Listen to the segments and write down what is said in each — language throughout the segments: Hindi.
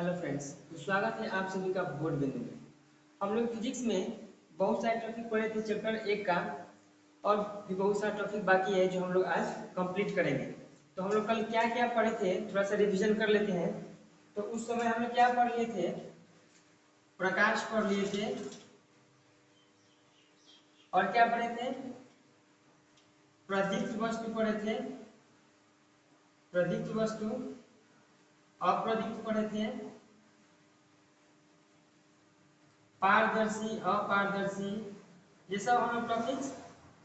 हेलो फ्रेंड्स, तो स्वागत है आप सभी का बोर्ड बिंदु में। हम लोग फिजिक्स में बहुत सारे टॉपिक पढ़े थे चैप्टर 1 का, और भी बहुत सारा टॉपिक बाकी है जो हम लोग आज कंप्लीट करेंगे। तो हम लोग कल क्या क्या पढ़े थे थोड़ा सा रिवीजन कर लेते हैं। तो उस समय हमने क्या पढ़ लिए थे? प्रकाश पढ़ लिए थे, और क्या पढ़े थे? प्रदीप्त वस्तु पढ़े थे, प्रदीप्त वस्तु, अप्रदीप्त पढ़े थे, पारदर्शी, अपारदर्शी, ये सब हम लोग टॉपिक्स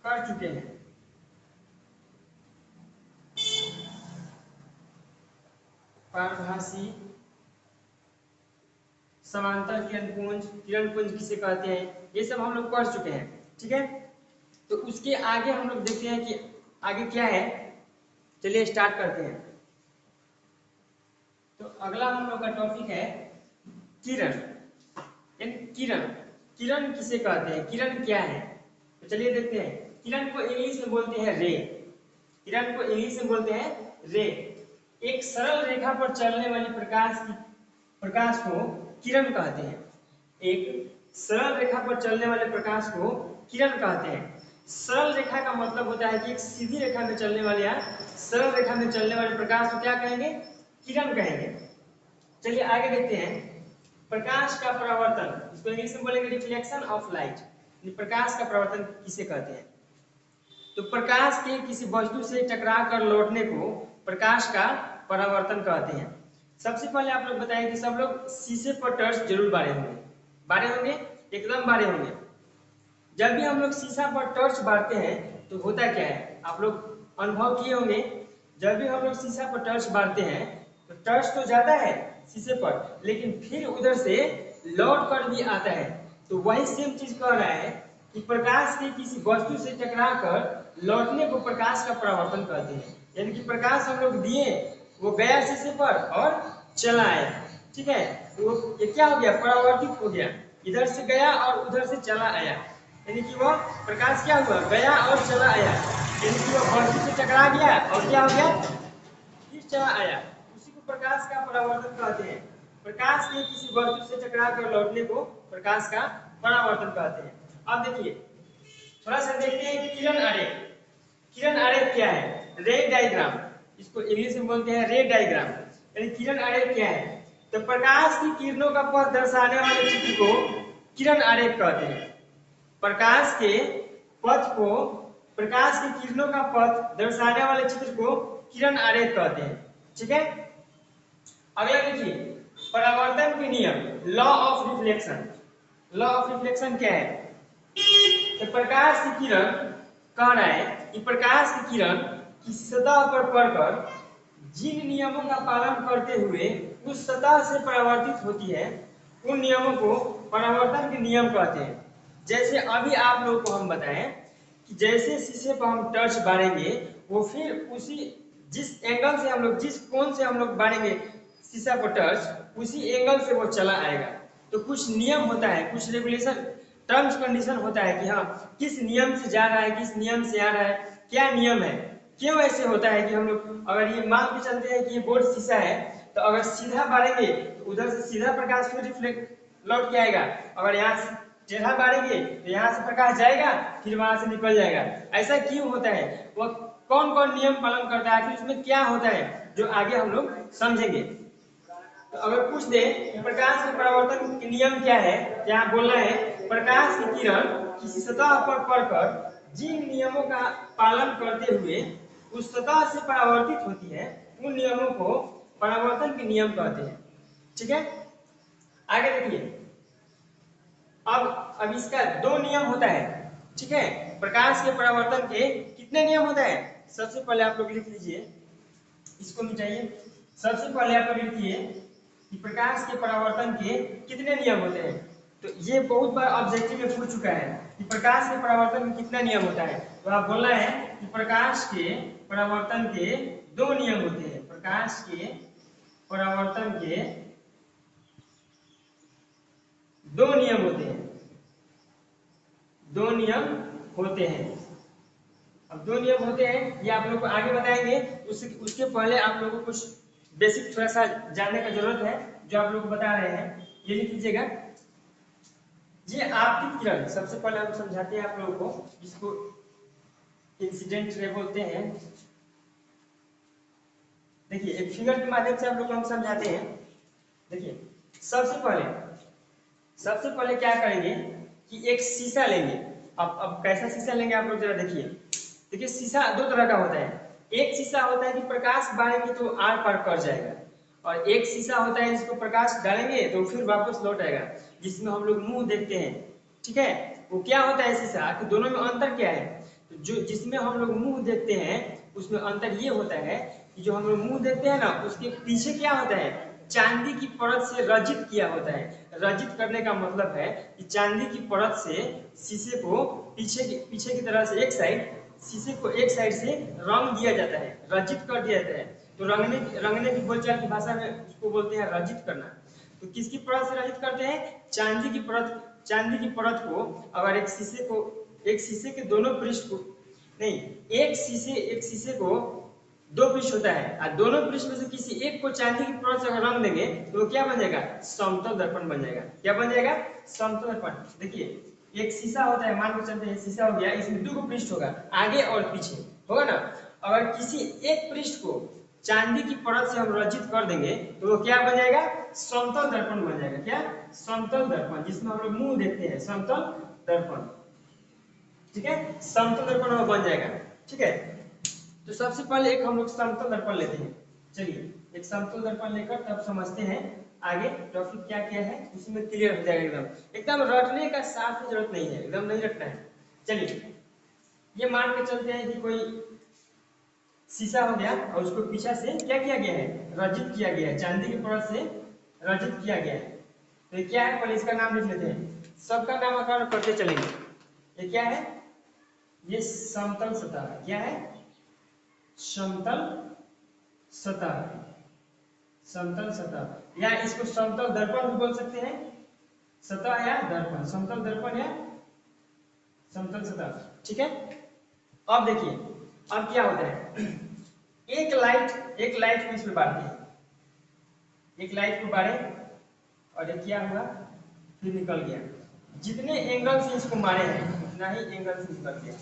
कर चुके हैं। पारभासी, समांतर किरणपुंज, किरणपुंज किसे कहते हैं, ये सब हम लोग पढ़ चुके हैं। ठीक है, तो उसके आगे हम लोग देखते हैं कि आगे क्या है। चलिए स्टार्ट करते हैं। तो अगला हम लोग का टॉपिक है किरण। किरण, किरण किसे कहते हैं, किरण क्या है? तो चलिए देखते हैं। किरण को इंग्लिश में बोलते हैं रे। किरण को इंग्लिश में बोलते हैं रे। एक सरल रेखा पर चलने वाली प्रकाश को किरण कहते हैं। एक सरल रेखा पर चलने वाले प्रकाश को किरण कहते हैं। सरल रेखा का मतलब होता है कि एक सीधी रेखा में चलने वाले या सरल रेखा में चलने वाले प्रकाश को क्या कहेंगे? किरण कहेंगे। चलिए आगे देखते हैं। प्रकाश का परावर्तन, इसको इंग्लिश में बोलेंगे रिफ्लेक्शन ऑफ लाइट। प्रकाश का परावर्तन किसे कहते हैं? तो प्रकाश के किसी वस्तु से टकरा कर लौटने को प्रकाश का परावर्तन कहते हैं। सबसे पहले आप लोग बताएं कि सब लोग शीशे पर टर्च जरूर बारे होंगे, एकदम बारे होंगे। जब भी हम लोग शीशा पर टर्च बारते हैं तो होता क्या है, आप लोग अनुभव किए होंगे। जब भी हम लोग शीशा पर टर्च बारते हैं तो टर्च तो जाता है शीशे पर, लेकिन फिर उधर से लौट कर भी आता है। तो वही सेम चीज कह रहा है कि प्रकाश के किसी वस्तु से टकरा कर लौटने को प्रकाश का परावर्तन कहते हैं। यानी कि प्रकाश हम लोग दिए, वो गया शीशे पर और चला आया। ठीक है, वो ये क्या हो गया? परावर्तित हो गया। इधर से गया और उधर से चला आया, यानी कि वह प्रकाश क्या हुआ? गया और चला आया। यानी कि वह वस्तु से टकरा गया और क्या हो गया? फिर चला आया। उसी को प्रकाश का परावर्तन कहते हैं। प्रकाश के किसी वस्तु से टकरा कर लौटने को प्रकाश का परावर्तन कहते हैं। अब देखिए, थोड़ा सा देखते हैं किरण आरेख। किरण आरेख क्या है? रे डायग्राम, इसको इंग्लिश में बोलते हैं रे डायग्राम। यानी किरण आरेख क्या है? तो प्रकाश की किरणों का पथ दर्शाने वाले चित्र को किरण आरेख कहते हैं। प्रकाश के पथ को, प्रकाश की किरणों का पथ दर्शाने वाले चित्र को किरण आरेख कहते हैं। ठीक है, अगला देखिए परावर्तन के नियम, law of reflection. Law of reflection क्या है? तो प्रकाश की किरण, कह रहा है कि प्रकाश की किरण की सतह पर पड़कर जिन नियमों का पालन करते हुए उस सतह से परावर्तित होती है, उन नियमों को परावर्तन के नियम कहते हैं। जैसे अभी आप लोगों को हम बताएं कि जैसे शीशे पर हम टर्च बारेंगे, वो फिर उसी जिस एंगल से हम लोग, जिस कोण से हम लोग बारेंगे शीशा पर टर्च, उसी एंगल से वो चला आएगा। तो कुछ नियम होता है, कुछ रेगुलेशन, टर्म्स कंडीशन होता है कि हाँ किस नियम से जा रहा है, किस नियम से आ रहा है, क्या नियम है, क्यों ऐसे होता है कि हम लोग अगर ये मान के चलते हैं कि ये बोर्ड शीशा है, तो अगर सीधा बारेंगे तो उधर से सीधा प्रकाश फिर रिफ्लेक्ट लौट के आएगा। अगर यहाँ से टेढ़ा बारेंगे तो यहाँ से प्रकाश जाएगा फिर वहां से निकल जाएगा। ऐसा क्यों होता है? वह कौन कौन नियम पालन करता है, फिर उसमें क्या होता है, जो आगे हम लोग समझेंगे। तो अगर पूछ दे कि प्रकाश के परावर्तन के नियम क्या है, क्या बोलना है? प्रकाश की किरण किसी सतह पर पड़कर जिन नियमों का पालन करते हुए उस सतह से परावर्तित होती है, उन नियमों को परावर्तन के नियम कहते हैं। ठीक है, आगे देखिए। अब इसका दो नियम होता है। ठीक है, प्रकाश के परावर्तन के कितने नियम होते हैं? सबसे पहले आप लोग लिख लीजिए, इसको मिटाइए। सबसे पहले आप लोग लिखिए कि प्रकाश के परावर्तन के कितने नियम होते हैं। तो ये बहुत बार ऑब्जेक्टिव में पूछ चुका है कि प्रकाश के परावर्तन में कितना नियम होता है। तो आप बोलना है कि प्रकाश के परावर्तन के दो नियम होते हैं। प्रकाश के परावर्तन के दो नियम होते हैं, दो नियम होते हैं। अब दो नियम होते हैं, ये आप लोग को आगे बताएंगे। उसके पहले आप लोगों को कुछ बेसिक थोड़ा सा जानने का जरूरत है जो आप लोग को बता रहे हैं, ये लिख लीजिएगा। ये आपतित किरण सबसे पहले हम समझाते हैं आप लोगों को, जिसको इंसिडेंट रे बोलते हैं। देखिए एक फिगर के माध्यम से आप लोग को हम समझाते हैं। देखिए सबसे पहले क्या करेंगे कि एक शीशा लेंगे। अब कैसा शीशा लेंगे आप लोग जरा देखिए। देखिए शीशा दो तरह का होता है। एक शीशा होता है कि प्रकाश डालेंगे तो आर पार कर जाएगा, और एक शीशा होता है जिसको प्रकाश डालेंगे तो फिर वापस लौट आएगा, जिसमें हम लोग मुंह देखते हैं। ठीक है, वो क्या होता है शीशा, आखिर दोनों में अंतर क्या है? तो जो जिसमें हम लोग मुंह देखते हैं उसमें अंतर ये होता है कि जो हम लोग मुंह देखते हैं ना, उसके पीछे क्या होता है, चांदी की परत से रजित किया होता है। रजित करने का मतलब है कि चांदी की परत से शीशे को पीछे की तरह से शीशे को एक साइड से रंग दिया जाता है, रजित कर दिया जाता है। तो रंगने की बोलचाल की भाषा में उसको बोलते हैं रजित करना। तो किसकी परत से रजित करते हैं? चांदी की परत को अगर एक शीशे के दोनों पृष्ठ को नहीं, एक शीशे को दो पृष्ठ होता है, और दोनों पृष्ठ में से किसी एक को चांदी की परत से अगर रंग देंगे तो वो क्या बन जाएगा? समतल दर्पण बन जाएगा। क्या बन जाएगा? समतल दर्पण। देखिए एक शीशा होता है, मान के चलते हैं शीशा हो गया, इसमें दो पृष्ठ होगा, आगे और पीछे होगा ना। अगर किसी एक पृष्ठ को चांदी की परत से हम रजित कर देंगे तो वो क्या बन जाएगा? समतल दर्पण बन जाएगा। क्या? समतल दर्पण, जिसमें हम लोग मुंह देखते हैं, समतल दर्पण। ठीक है, समतल दर्पण बन जाएगा। ठीक है, तो सबसे पहले एक हम लोग समतल दर्पण लेते हैं। चलिए एक समतल दर्पण लेकर तब समझते हैं आगे टॉपिक क्या क्या है, उसमें क्लियर हो जाएगा। एकदम रटने का साफ जरूरत नहीं है, एकदम नहीं रटना है। चलिए ये मान के चलते हैं कि कोई शीशा हो गया और उसको पीछे से क्या किया गया है? रजित किया गया है, चांदी की परत से रजित किया गया है। तो ये क्या है, पहले इसका नाम लिख लेते हैं, सबका नामकरण करते चलेंगे। ये क्या है? ये समतल सतह है। क्या है? समतल सतह। समतल सतह, या इसको समतल दर्पण भी बोल सकते हैं। सतह या दर्पण, समतल दर्पण या समतल सतह। ठीक है, अब देखिए अब क्या होता है, एक लाइट को इसमें बांटते हैं, एक लाइट को बारे और ये क्या हुआ, फिर निकल गया। जितने एंगल से इसको मारे हैं उतना ही एंगल से निकल गया।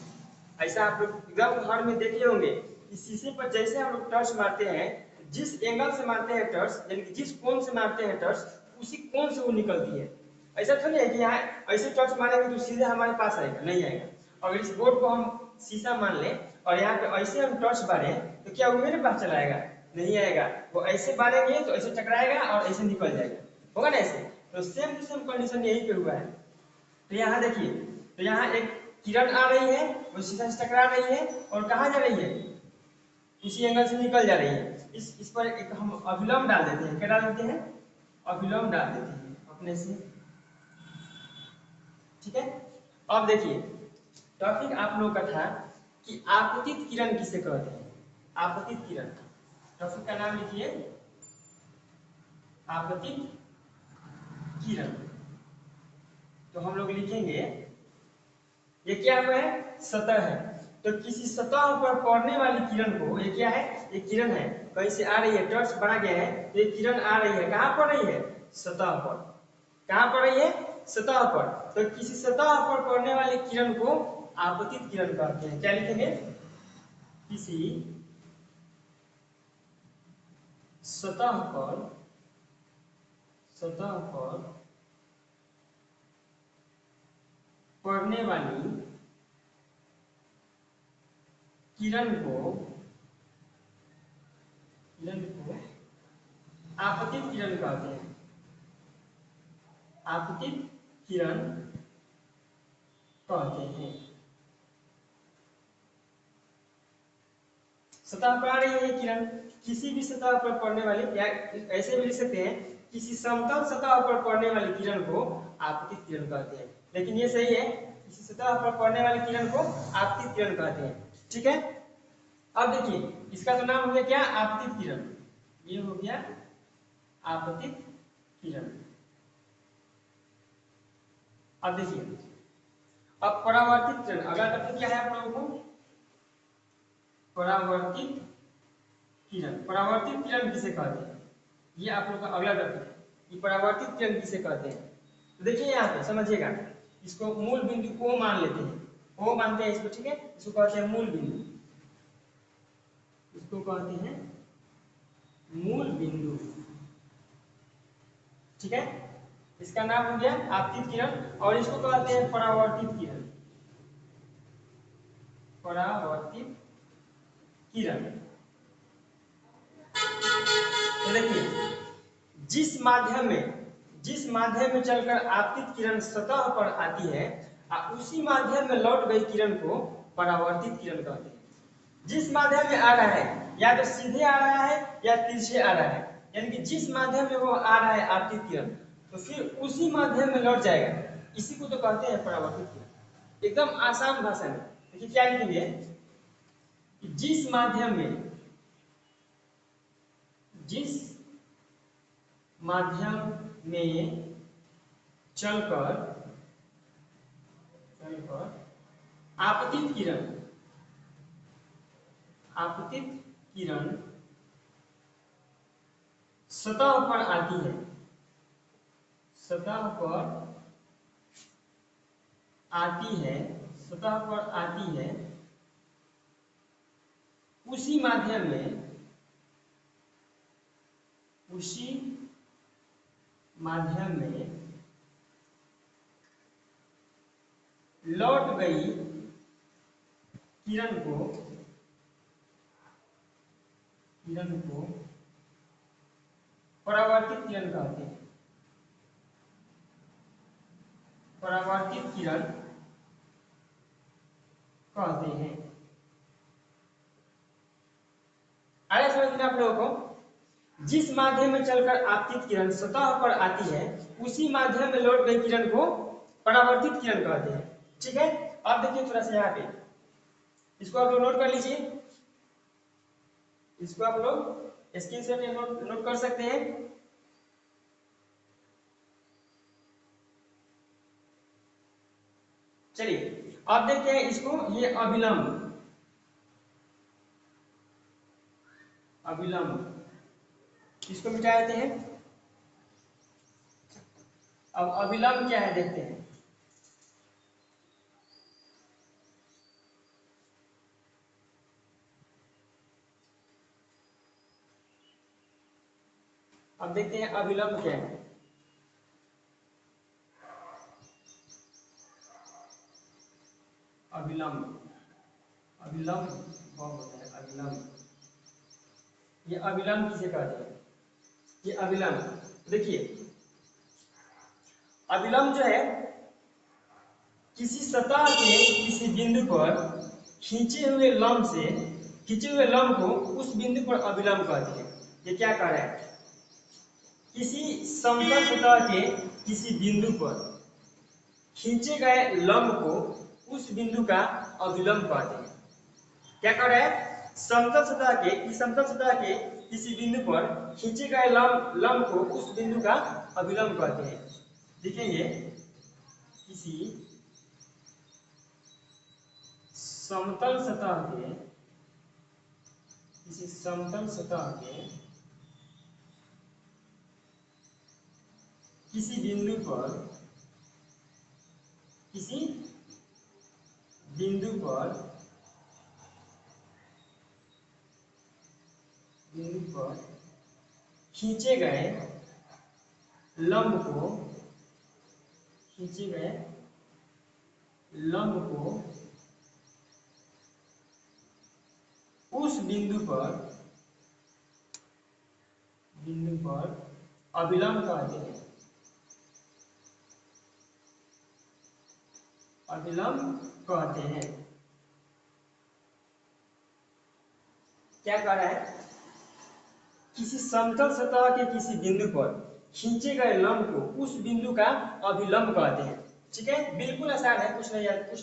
ऐसा आप लोग एकदम घर में देखे होंगे कि शीशे पर जैसे हम लोग टर्च मारते हैं, जिस एंगल से मारते हैं टर्च, यानी कि जिस कोण से मारते हैं टर्च, उसी कोण से वो निकलती है। ऐसा थोड़ी है कि यहाँ ऐसे टर्च मारेंगे तो सीधे हमारे पास आएगा, नहीं आएगा। अगर इस बोर्ड को हम शीशा मान लें और यहाँ पे ऐसे हम टर्च मारें तो क्या वो मेरे पास चला आएगा? नहीं आएगा। वो ऐसे मारेंगे तो ऐसे टकराएगा और ऐसे निकल जाएगा, होगा ना ऐसे। तो सेम टू सेम कंडीशन यही पे हुआ है। तो यहाँ देखिए, तो यहाँ एक किरण आ रही है, वो शीशा से टकरा रही है और कहाँ जा रही है? उसी एंगल से निकल जा रही है। इस पर एक हम अभिलंब डाल देते हैं। क्या डाल देते हैं? अभिलंब डाल देते हैं अपने से। ठीक है, अब देखिए टॉपिक आप लोगों का था कि आपतित किरण किसे कहते हैं। आपतित किरण, टॉपिक का नाम लिखिए आपतित किरण। तो हम लोग लिखेंगे ये क्या हुआ है? सतह है। तो किसी सतह पर पड़ने वाली किरण को, ये क्या है? ये किरण है, कहीं से आ रही है, टॉर्च बढ़ा गया है तो ये किरण आ रही है, कहाँ पड़ रही है? सतह पर। कहाँ पड़ रही है? सतह पर। तो किसी सतह पर पड़ने वाली किरण को आपतित किरण कहते हैं। क्या लिखेंगे? किसी सतह पर पड़ने वाली किरण को आपतित किरण कहते हैं। आपतित किरण कहते हैं। सतह पर आ रही है किरण, किसी भी सतह पर पड़ने वाली, या ऐसे भी लिख सकते हैं किसी समतल सतह पर पड़ने वाली किरण को आपतित किरण कहते हैं। लेकिन ये सही है, किसी सतह पर पड़ने वाली किरण को आपतित किरण कहते हैं। ठीक है, अब देखिए इसका तो नाम हो गया क्या? आपतित किरण। ये हो गया आपतित किरण। अब देखिए अब परावर्तित किरण, अगला टॉपिक क्या है आप लोगों को? परावर्तित किरण। परावर्तित किरण किसे कहते हैं, ये आप लोग का अगला टॉपिक है कि परावर्तित किरण किसे कहते हैं। तो देखिए यहाँ पे समझिएगा, इसको मूल बिंदु ओ मान लेते हैं, ओ मानते हैं इसको, ठीक है। इसको कहते हैं मूल बिंदु, इसको कहते हैं मूल बिंदु, ठीक है। इसका नाम हो गया आपतित किरण, और इसको कहते हैं परावर्तित किरण, परावर्तित किरण। तो देखिए, जिस माध्यम में चलकर आपतित किरण सतह पर आती है उसी माध्यम में लौट गई किरण को परावर्तित किरण कहते हैं। जिस माध्यम में आ रहा है, या तो सीधे आ रहा है या तिरछे आ रहा है, यानी कि जिस माध्यम में वो आ रहा है आपतित किरण, तो फिर उसी माध्यम में लौट जाएगा, इसी को तो कहते हैं परावर्तित किरण। एकदम आसान भाषा में देखिए क्या लिखेंगे कि जिस माध्यम में चलकर आपतित किरण सतह पर आती है, सतह पर आती है, उसी माध्यम में लौट गई किरण को परावर्तित किरण कहते हैं। परावर्तित किरण कहते हैं। आगे समझ में आप लोगों को, जिस माध्यम में चलकर आपतित किरण सतह पर आती है उसी माध्यम में लौट गई किरण को परावर्तित किरण कहते हैं, ठीक है। अब देखिए थोड़ा सा यहाँ पे, इसको आप लोग नोट कर लीजिए, इसको आप लोग स्क्रीनशॉट या नोट कर सकते हैं। चलिए अब देखते हैं इसको, ये अभिलंब, इसको मिटा देते हैं। अब अभिलंब क्या है देखते हैं। अब देखते हैं अभिलंब क्या है। अभिलंब बहुत होता है अभिलंब। ये अभिलंब किसे कहते हैं, ये अभिलंब देखिए, अभिलंब जो है किसी सतह के किसी बिंदु पर खींचे हुए लंब को उस बिंदु पर अभिलंब कहते हैं। ये क्या कह रहा है, किसी समतल सतह के किसी बिंदु पर खींचे गए लंब को उस बिंदु का अभिलंब कहते हैं। क्या कर रहा है, समतल सतह के किसी बिंदु पर खींचे गए लंब को उस बिंदु का अभिलंब कहते हैं। देखेंगे, किसी समतल सतह के किसी बिंदु पर खींचे गए लंब को उस बिंदु पर अभिलंब कहते हैं। क्या कह रहा है, किसी समतल सतह के किसी बिंदु पर खींचे गए लंब को उस बिंदु का अभिलंब कहते हैं, ठीक है। बिल्कुल आसान है, कुछ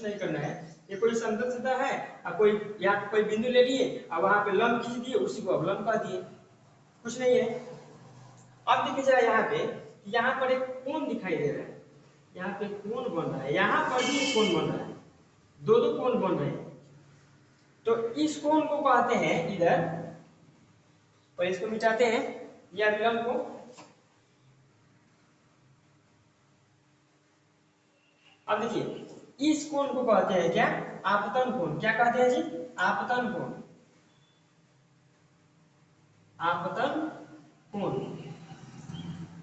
नहीं करना है। ये कोई समतल सतह है और कोई यहाँ कोई बिंदु ले लिए और वहां पे लंब खींच दिए, उसी को अभिलंब कह दिए, कुछ नहीं है। अब देखिए जरा यहाँ पर एक कोण दिखाई दे रहा है, यहाँ पे कोण बन रहा है, यहाँ पर भी एक कोण बन रहा है, दो कोण बन रहे हैं। तो इस कोण को कहते हैं इधर और इसको मिटाते हैं ये अभिलंब को। अब देखिए इस कोण को कहते हैं क्या, आपतन कोण। क्या कहते हैं जी, आपतन कोण, आपतन कोण,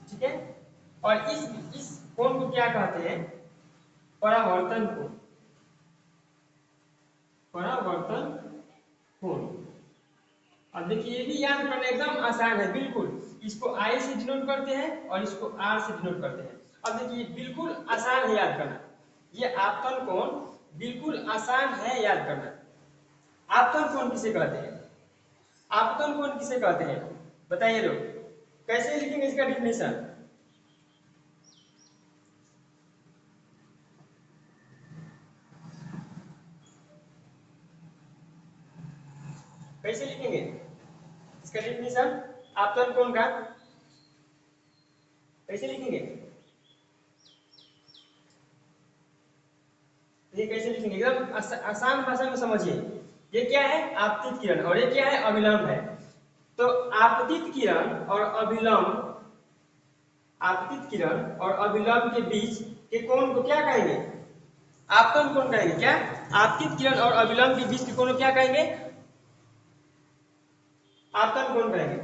ठीक है। और इस कोण को क्या कहते हैं, परावर्तन कोण, परावर्तन कोण। अब देखिए ये भी याद करना एकदम आसान है बिल्कुल। इसको आई से डिनोट करते हैं और इसको आर से डिनोट करते हैं। अब देखिए बिल्कुल आसान है याद करना, ये आपतन कोण बिल्कुल आसान है याद करना। आपतन कोण किसे कहते हैं, आपतन कोण किसे कहते हैं, बताइए लोग, कैसे लिखेंगे इसका डिफिनेशन। कैसे लिखेंगे इसका डिफिनेशन आपतन कोण का, कैसे लिखेंगे, ये कैसे लिखेंगे, एकदम आसान भाषा में समझिए। ये क्या है, आपतित किरण, और ये क्या है, अभिलंब है। तो आपतित किरण और अभिलंब, आपतित किरण और अभिलंब के बीच के कोण को क्या कहेंगे, आपतन कोण कहेंगे। क्या, आपतित किरण और अभिलंब के बीच के कोण को क्या कहेंगे, आपतन कोण कहेंगे।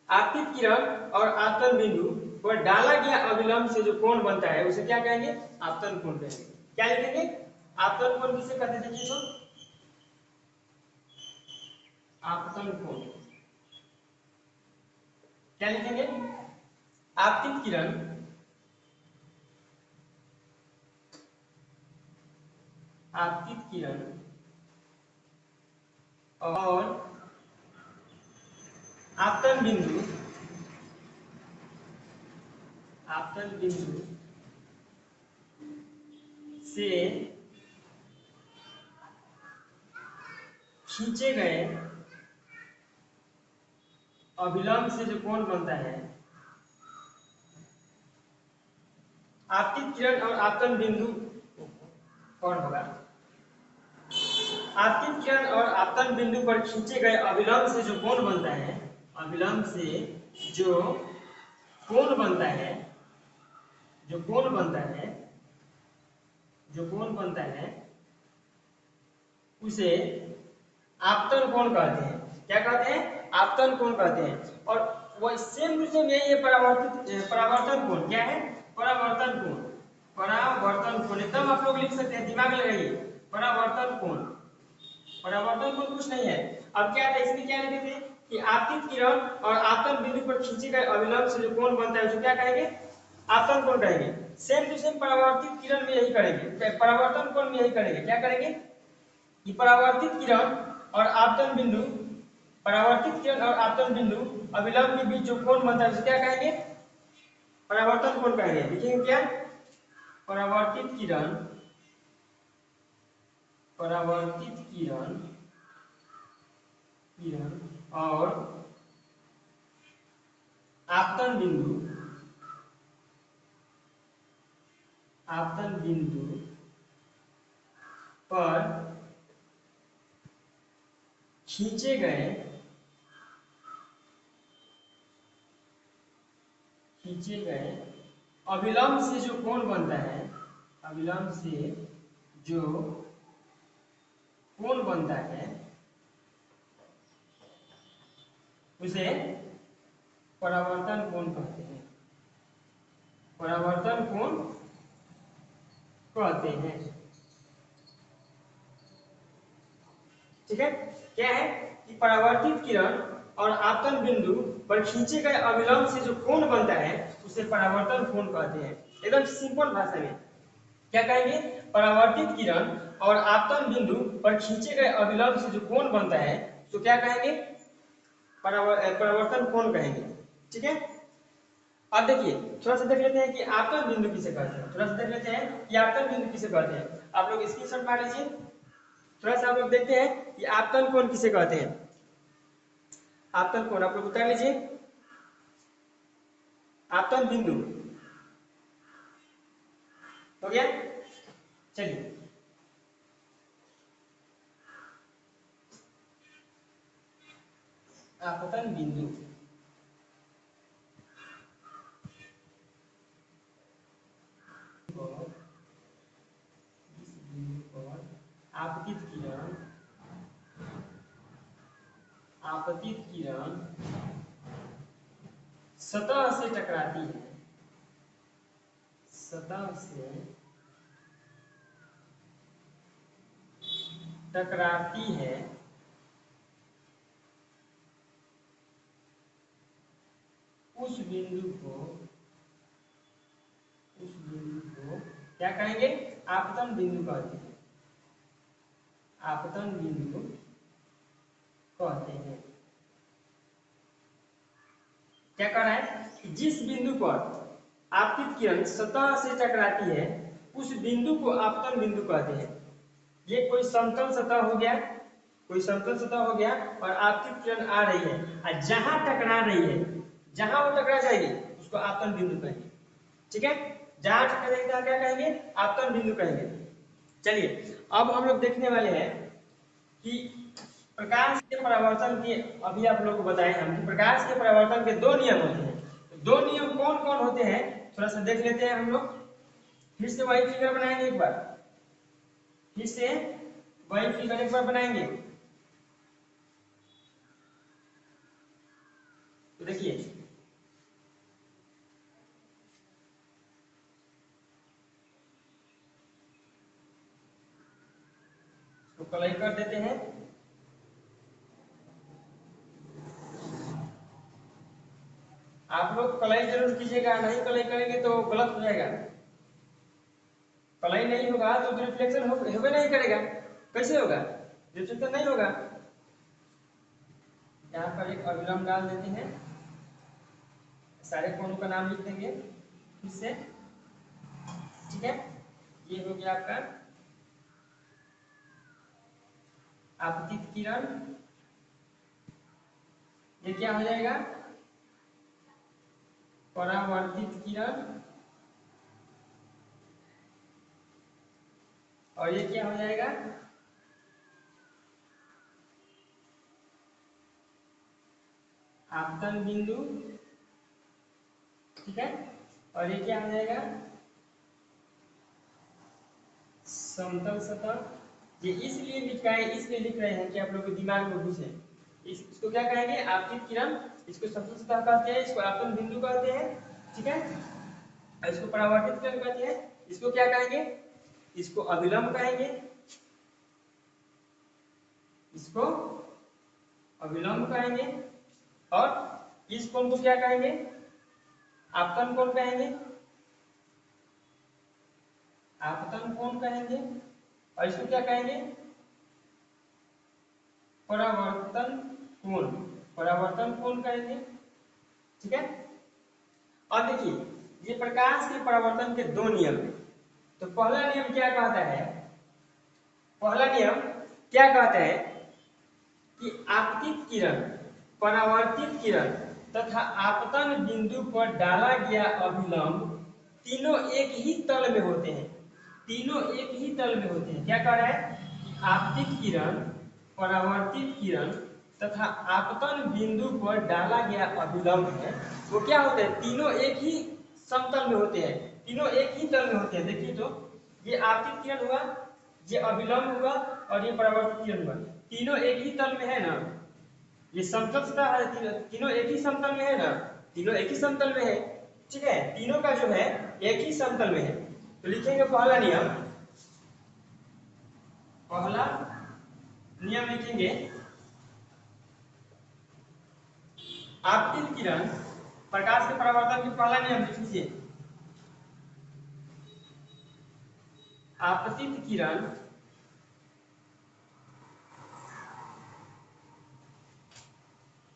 आपतित किरण और आपतन बिंदु पर डाला गया अभिलंब से जो कोण बनता है उसे क्या कहेंगे, आपतन कोण कहेंगे। क्या लिखेंगे, आपतन कोण किसे कहते हैं, देखिए तो आपतन कोण क्या लिखेंगे, आपतित किरण आपतित किरण और आपतन बिंदु, आपतन बिंदु से खींचे गए अभिलंब से जो कोण बनता है, आपतित किरण और आपतन बिंदु कौन होगा, आपतित किरण और आपतन बिंदु पर खींचे गए अभिलंब से जो कोण बनता है, अभिलंब से जो कोण बनता है, जो कोण बनता है, जो कोण बनता है उसे आपतन कोण कहते हैं। क्या कहते हैं, आपतन कोण कहते हैं। और वो सेम टू सेम यही है परावर्तन कोण। क्या है, परावर्तन कोण, परावर्तन कोण एकदम आप लोग लिख सकते हैं, दिमाग लगाइए, परावर्तन कोण, परावर्तन कोण कुछ नहीं है। अब क्या है, इसमें क्या लिखे थे कि आपतित किरण और आपतन बिंदु पर खींचे गए अभिलंब से जो कोण बनता है उसे क्या कहेंगे, आपतन कोण कहेंगे। सेम टू सेम परावर्तित किरण में यही करेंगे, परावर्तन कोण में यही करेंगे। क्या करेंगे कि परावर्तित किरण और आपतन बिंदु, परावर्तित किरण और आपतन बिंदु अभिलंब के बीच जो कोण बनता है उसे क्या कहेंगे, परावर्तन कोण कहेंगे। लिखेंगे क्या, परावर्तित किरण, परावर्तित किरण, किरण और आपतन बिंदु, आपतन बिंदु पर खींचे गए, खींचे गए अभिलंब से जो कोण बनता है, अभिलंब से जो कोण बनता है उसे परावर्तन कोण कहते हैं, परावर्तन कोण कहते हैं। ठीक है, क्या है कि परावर्तित किरण और आपतन बिंदु पर खींचे गए अभिलंब से जो कोण बनता है उसे परावर्तन कोण कहते हैं। एकदम सिंपल भाषा में क्या कहेंगे, परावर्तित किरण और आपतन बिंदु पर खींचे गए अभिलंब से जो कोण बनता है तो क्या कहेंगे, परावर्तन कोण कहेंगे। ठीक है, अब देखिए थोड़ा सा देख लेते हैं कि आपतन बिंदु किसे कहते हैं, थोड़ा सा देख लेते हैं कि आपतन बिंदु किसे कहते हैं। आप लोग स्क्रीनशॉट मार लीजिए, थोड़ा सा आप लोग देखते हैं कि आपतन कोण किसे कहते हैं। आपतन कोण आप लोग उतार लीजिए, आपतन बिंदु हो गया। चलिए आपतन बिंदु इस बिंदु पर आपतित किरण सतह से टकराती है, सतह से टकराती है, उस बिंदु को क्या कहेंगे? आपतन बिंदु कहते हैं, आपतन बिंदु कहते हैं। क्या कह रहा है कि जिस बिंदु पर आपतित किरण सतह से टकराती है उस बिंदु को आपतन बिंदु कहते हैं। ये कोई समतल सतह हो गया, कोई समतल सतह हो गया और आपतित किरण आ रही है और जहां टकरा रही है, जहां वो टकरा जाएगी उसको आपतन बिंदु कहेंगे। ठीक है, जहां टकराएगी क्या कहेंगे? आपतन बिंदु कहेंगे। चलिए अब हम लोग देखने वाले हैं कि प्रकाश के परावर्तन के, अभी आप लोगों को बताएं हम कि प्रकाश के परावर्तन के दो नियम होते हैं। तो दो नियम कौन कौन होते हैं थोड़ा सा देख लेते हैं हम लोग। फिर से वही फिगर बनाएंगे एक बार, फिर से वही फिगर एक बार बनाएंगे। तो देखिए तो कलई कर देते हैं। आप लोग कलई जरूर कीजिएगा, नहीं कलई करेंगे तो गलत हो जाएगा। कलई नहीं होगा तो रिफ्लेक्शन होगा नहीं करेगा, कैसे होगा? रिफ्लेक्शन नहीं होगा। यहाँ पर एक अविलंब डाल देते हैं, सारे कोणों का नाम लिख देंगे फिर से। ठीक है, ये हो गया आपका आपतित किरण, ये क्या हो जाएगा? परावर्तित किरण, और ये क्या हो जाएगा? आपतन बिंदु। ठीक है, और ये क्या हो जाएगा? समतल सतह। ये इसलिए लिख रहे हैं कि आप लोग के दिमाग में घुसे। इसको क्या कहेंगे? आपतित किरण। इसको समतल सतह कहते हैं, इसको आपतन बिंदु कहते हैं। ठीक है, और इसको परावर्तित किरण कहते हैं। इसको क्या कहेंगे? इसको अविलंब कहेंगे, इसको अविलंब कहेंगे। और इस कोण को क्या कहेंगे? आपतन कोण कहेंगे, आपतन कोण कहेंगे। और इसको क्या कहेंगे? परावर्तन कोण, परावर्तन कोण कहेंगे। ठीक है, और देखिए ये प्रकाश के परावर्तन के दो नियम हैं। तो पहला नियम क्या कहता है? पहला नियम क्या कहता है कि आपतित किरण, परावर्तित किरण तथा आपतन बिंदु पर डाला गया अभिलंब तीनों एक ही तल में होते हैं, तीनों एक ही तल में होते हैं। क्या कह रहा है कि आपतित किरण, परावर्तित किरण तथा आपतन बिंदु पर डाला गया अभिलंब है वो क्या होते हैं? तीनों एक ही समतल में होते हैं, तीनों एक ही तल में होते हैं। देखिए तो ये आपतित किरण हुआ, ये अभिलंब हुआ और ये परावर्तित किरण हुआ, तीनों एक ही तल में है ना। ये समतल सतह है, तीनों एक ही समतल में है ना, तीनों एक ही समतल में है। ठीक है, तीनों का जो है एक ही समतल में है। तो लिखेंगे पहला नियम, पहला नियम लिखेंगे आपतित किरण, प्रकाश के परावर्तन की पहला नियम लिख लीजिए। आपतित किरण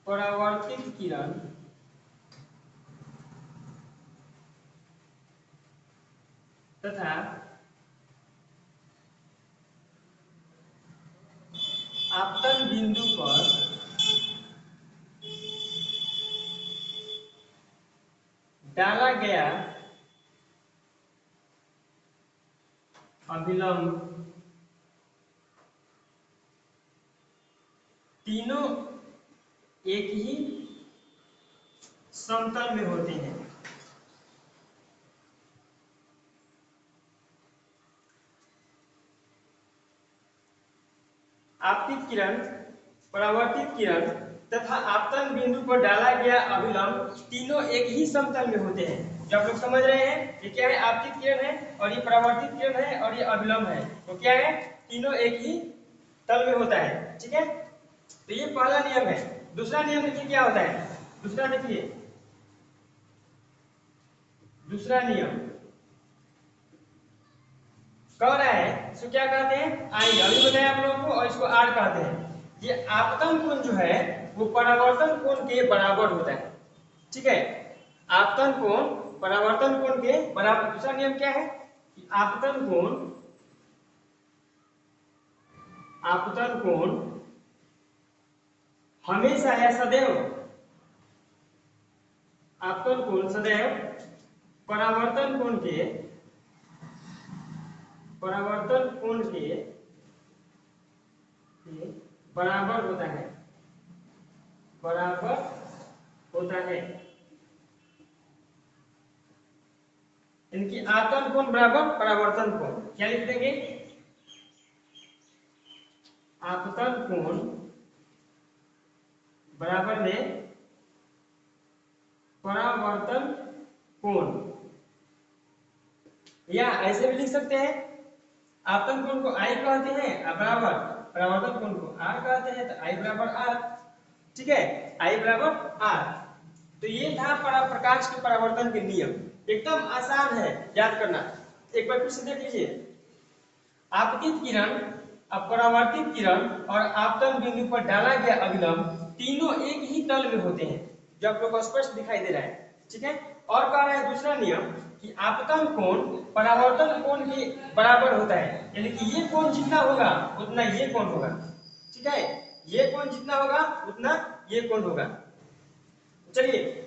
परावर्तित किरण तथा आपतन बिंदु पर डाला गया अभिलंब तीनों एक ही समतल में होते हैं। आपतित किरण, परावर्तित किरण तथा आपतन बिंदु पर डाला गया अभिलंब तीनों एक ही समतल में होते हैं। जो आप लोग समझ रहे हैं, ये क्या है, आपतित किरण है और ये परावर्तित किरण है और ये अभिलंब है, तो क्या है, तीनों एक ही तल में होता है। ठीक है, तो ये पहला नियम है। दूसरा नियम देखिए क्या होता है। दूसरा देखिए, दूसरा नियम कह रहा है, इसको क्या कहते हैं, आई, अभी बताया आप लोगों को, और इसको आर कहते हैं। ये आपतन कोण जो है वो परावर्तन कोण के बराबर होता है। ठीक है, आपतन कोण परावर्तन कोण के बराबर। दूसरा नियम क्या है कि आपतन कोण हमेशा या सदैव, आपतन कोण सदैव परावर्तन कोण के बराबर होता है, बराबर होता है। इनकी आपतन कोण बराबर परावर्तन कोण, क्या लिख देंगे, आपतन कोण बराबर में परावर्तन कोण, या ऐसे भी लिख सकते हैं, आपतन कोण को आई कहते हैं और बराबर परावर्तन कोण को आर कहते हैं, तो आई बराबर आर। ठीक है, आई बराबर आर। तो ये था प्रकाश के परावर्तन के नियम, एकदम आसान है याद करना। एक बार फिर से देख लीजिए, आपतित किरण, अपरावर्तित किरण और आपतन बिंदु पर डाला गया अभिलंब तीनों एक ही तल में होते हैं, जो आप लोग को स्पष्ट दिखाई दे रहा है। ठीक है, और कह रहा है दूसरा नियम कि आपतन कोण परावर्तन कोण के बराबर होता है, यानी कि ये कोण जितना होगा उतना ये कोण होगा। ठीक है, ये कोण जितना होगा उतना ये कोण होगा। चलिए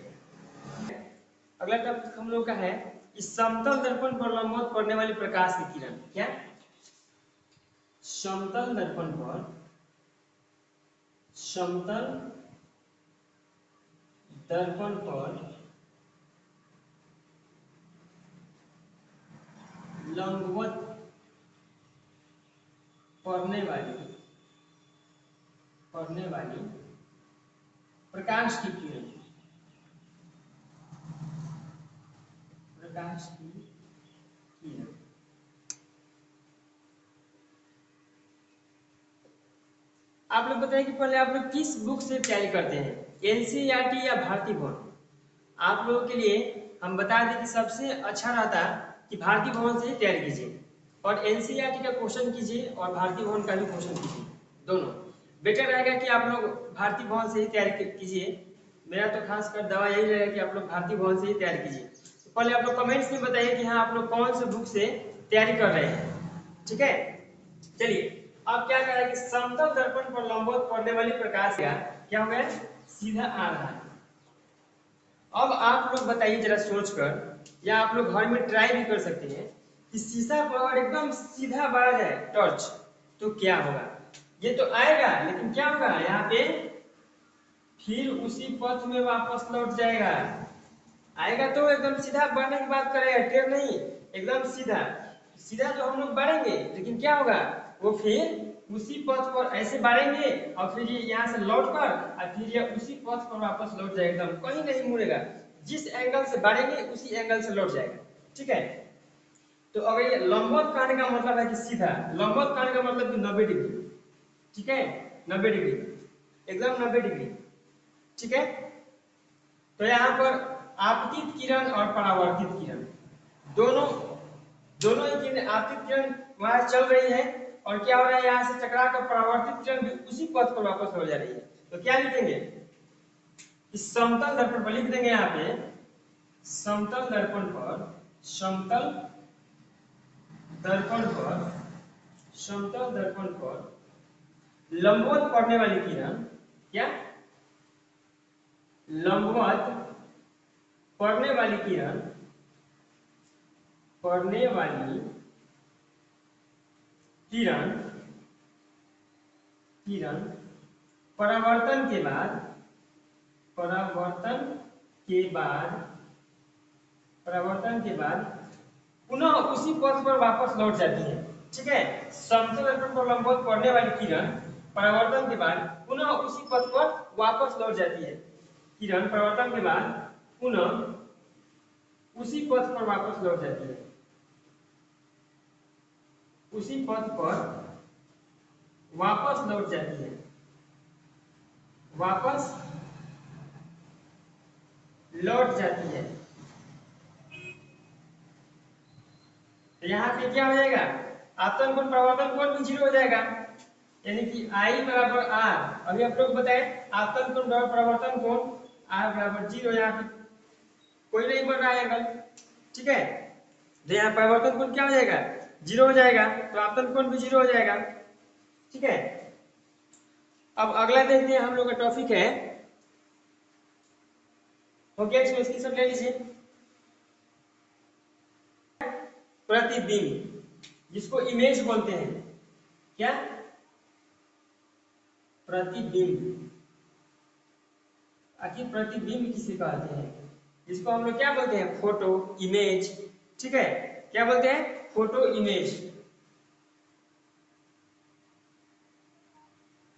अगला टॉपिक हम लोग का है कि समतल दर्पण पर लंबवत पड़ने वाली प्रकाश की किरण। क्या, समतल दर्पण पर, समतल दर्पण पर लंबवत पड़ने वाली प्रकाश की किरण, प्रकाश की किरण। आप लोग बताइए कि पहले आप लोग किस बुक से तैयारी करते हैं, एनसीईआरटी या भारती भवन। आप लोगों के लिए हम बता दें कि सबसे अच्छा रहता कि भारती भवन से ही तैयारी कीजिए, और एनसीईआरटी का क्वेश्चन कीजिए और भारती भवन का भी क्वेश्चन कीजिए, दोनों बेटर रहेगा कि आप लोग भारती भवन से ही तैयारी कीजिए। मेरा तो खास कर दवा यही रहेगा कि आप लोग भारती भवन से ही तैयारी कीजिए। तो पहले आप लोग कमेंट्स में बताइए कि हाँ आप लोग कौन से बुक से तैयारी कर रहे हैं। ठीक है, चलिए अब क्या कह रहा है कि समतल दर्पण पर लंबवत पड़ने वाली प्रकाश का क्या हो गया, सीधा आ रहा है। अब आप लोग बताइए जरा सोचकर, या आप लोग घर में ट्राई भी कर सकते हैं कि शीशा पर अगर एकदम सीधा बाढ़ जाए टॉर्च तो क्या होगा। ये तो आएगा लेकिन क्या होगा, यहाँ पे फिर उसी पथ में वापस लौट जाएगा। आएगा तो एकदम सीधा बढ़ने की बात करेगा, टेढ़ नहीं, एकदम सीधा सीधा जो हम लोग बढ़ेंगे, लेकिन क्या होगा, वो फिर उसी पथ पर ऐसे बढ़ेंगे और फिर ये यहाँ से लौट कर और फिर ये उसी पथ पर वापस लौट जाएगा, एकदम कहीं नहीं मुड़ेगा, जिस एंगल से बढ़ेंगे उसी एंगल से लौट जाएगा। ठीक है, तो अगर ये लंबवत कहने का मतलब है कि सीधा, लंबवत कहने का मतलब कि 90 डिग्री। ठीक है, 90 डिग्री, एकदम 90 डिग्री। ठीक है, तो यहाँ पर आपतित किरण और परावर्तित किरण दोनों दोनों ही किरण, आपतित किरण वहां चल रही है और क्या हो रहा है, यहाँ से टकरा कर परावर्तित किरण भी उसी पथ पर वापस लौट जा रही है। तो क्या लिखेंगे, इस समतल दर्पण पर लिख देंगे, यहाँ पे समतल दर्पण पर, समतल दर्पण पर, समतल दर्पण पर लंबवत पड़ने वाली किरण, क्या, लंबवत पड़ने वाली किरण, पड़ने वाली किरण, किरण परावर्तन के बाद, परावर्तन के बाद पुनः उसी पथ पर वापस लौट जाती है। ठीक है, समतल अक्ष पर लंबवत पड़ने वाली किरण परावर्तन के बाद पुनः उसी पथ पर वापस लौट जाती है। किरण परावर्तन के बाद पुनः उसी पथ पर वापस लौट जाती है। उसी पथ पर वापस लौट जाती है। वापस लौट जाती है। तो यहाँ पे क्या हो जाएगा, आपतन कोण परावर्तन कोण भी 0 हो जाएगा, यानी कि I बराबर R। अभी आप लोग बताएं, आपतन कोण बराबर परावर्तन कोण R बराबर 0। यहाँ पे कोई नहीं बन रहा है एंगल। ठीक है, तो यहाँ परावर्तन कोण क्या हो जाएगा, 0 हो जाएगा, तो आपतन कोण भी 0 हो जाएगा। ठीक है, अब अगला देखते हैं हम लोग का टॉपिक है, हो गया, इसमें इसकी सब ले लीजिए। प्रतिबिंब, जिसको इमेज बोलते हैं। क्या, प्रतिबिंब। आखिर प्रतिबिंब किसे कहते हैं, जिसको हम लोग क्या बोलते हैं, फोटो, इमेज। ठीक है, क्या बोलते हैं, फोटो, इमेज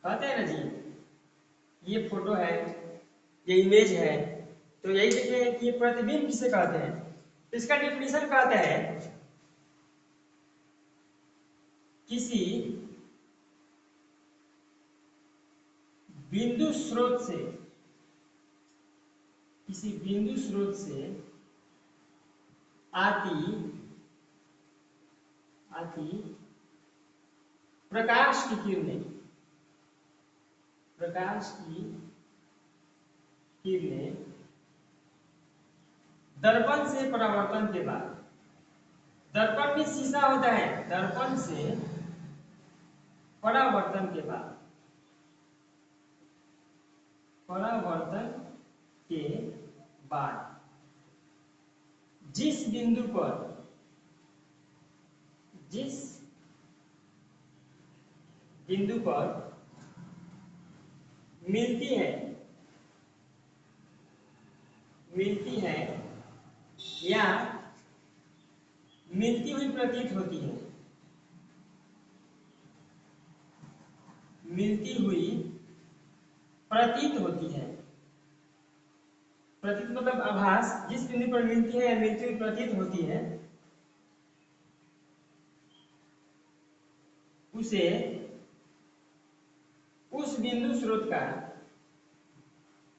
कहते हैं ना जी। ये फोटो है, ये इमेज है, तो यही देखते हैं कि ये प्रतिबिंब किसे कहते हैं। तो इसका डेफिनेशन कहता है, किसी बिंदु स्रोत से, किसी बिंदु स्रोत से आती प्रकाश की किरणें, प्रकाश की किरणें दर्पण से परावर्तन के बाद, दर्पण में शीशा होता है, दर्पण से परावर्तन के बाद, परावर्तन के बाद जिस बिंदु पर मिलती है या मिलती हुई प्रतीत होती है, मिलती हुई प्रतीत होती है। प्रतीत मतलब आभास, जिस बिंदु पर मिलती है या मिलती हुई प्रतीत होती है, उसे उस बिंदु स्रोत का,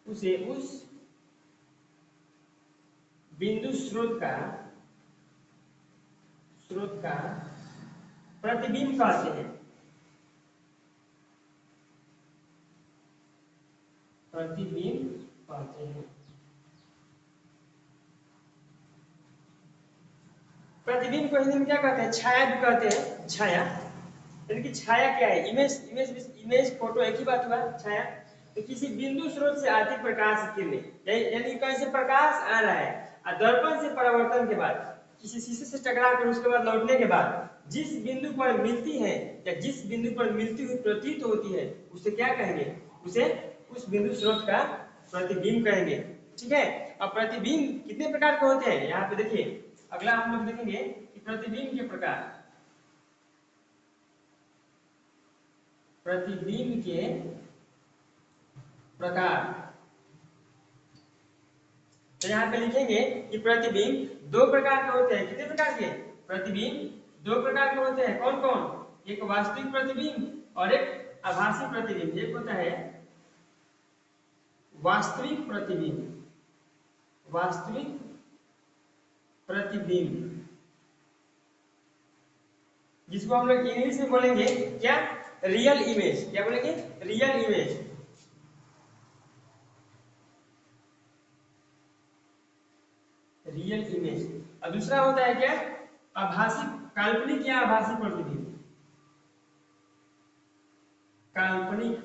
उसे उस बिंदु स्रोत का प्रतिबिंब कहते हैं। प्रतिबिंब कहते हैं। प्रतिबिंब को हिंदी में क्या कहते हैं, छाया भी कहते हैं। छाया यानी कि छाया क्या है, इमेज फोटो एक ही बात हुआ, छाया। तो किसी बिंदु स्रोत से आती प्रकाश की किरणें, यानी कैसे प्रकाश आ रहा है, और दर्पण से परावर्तन के बाद, किसी शीशे से टकरा कर उसके बाद लौटने के बाद जिस बिंदु पर मिलती है या जिस बिंदु पर मिलती हुई प्रतीत होती है, उसे क्या कहेंगे, उसे उस बिंदु स्रोत का प्रतिबिंब कहेंगे। ठीक है, अब प्रतिबिंब कितने प्रकार के होते हैं, यहाँ पे देखिए, अगला हम लोग देखेंगे कि प्रतिबिंब के प्रकार। प्रतिबिंब के प्रकार, तो यहाँ पे लिखेंगे कि प्रतिबिंब 2 प्रकार के होते हैं। कितने प्रकार के, प्रतिबिंब 2 प्रकार के होते हैं। कौन कौन, एक वास्तविक प्रतिबिंब और एक आभासी प्रतिबिंब। एक होता है वास्तविक प्रतिबिंब, वास्तविक प्रतिबिंब, जिसको हम लोग इंग्लिश में बोलेंगे क्या, रियल इमेज। क्या बोलेंगे, रियल इमेज। Real image. और दूसरा होता है क्या, आभासी, काल्पनिक या आभासी प्रतिबिंब। काल्पनिक,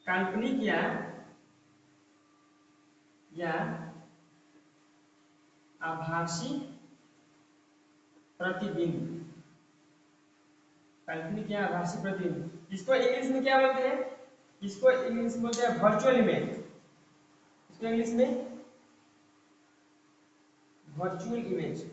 काल्पनिक या आभासी प्रतिबिंब, काल्पनिक या आभासी प्रतिबिंब, जिसको इंग्लिश में क्या बोलते हैं, इसको इंग्लिश में बोलते हैं वर्चुअल इमेज, इसको इंग्लिश में वर्चुअल इमेज।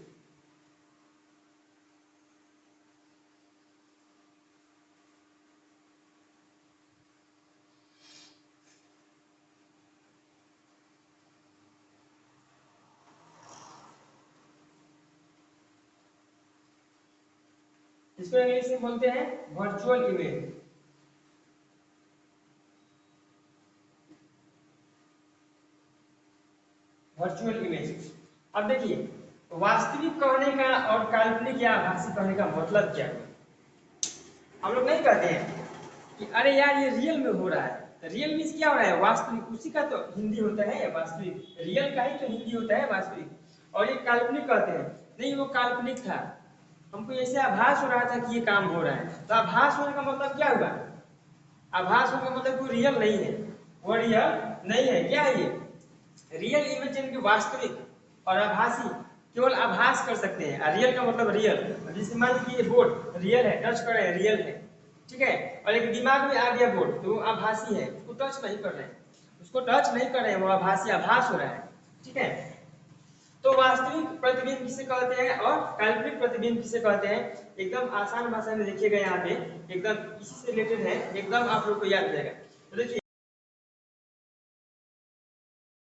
इसको इंग्लिश में बोलते हैं वर्चुअल इमेज। Virtual image. अब देखिए वास्तविक कहने का और काल्पनिक या आभासी कहने का मतलब क्या है। हम लोग नहीं कहते हैं कि अरे यार ये रियल में हो रहा है, रियल मीन्स क्या हो रहा है, वास्तविक, उसी का तो हिंदी होता है वास्तविक, रियल का ही तो हिंदी होता है वास्तविक। और ये काल्पनिक कहते हैं, नहीं वो काल्पनिक था, हमको ऐसे आभास हो रहा था कि ये काम हो रहा है। तो आभास होने का मतलब क्या हुआ, आभास होने का मतलब कोई रियल नहीं है, वो रियल नहीं है। क्या है ये, रियल इमेज यानी कि वास्तविक, और आभासी केवल आभास कर सकते हैं। रियल का मतलब रियल, जैसे मान लीजिए ये बोर्ड रियल है, टच कर रहे हैं रियल है, ठीक है, और एक दिमाग में आ गया बोर्ड तो वो आभासी है, उसको टच नहीं कर रहे हैं, उसको टच नहीं कर रहे हैं, वो आभासी, आभास हो रहा है, ठीक है। तो वास्तविक प्रतिबिंब किसे कहते हैं और काल्पनिक प्रतिबिंब किसे कहते हैं, एकदम आसान भाषा में देखिएगा यहाँ पे, एकदम इसी से रिलेटेड है, एकदम आप लोग को याद रहेगा। तो देखिए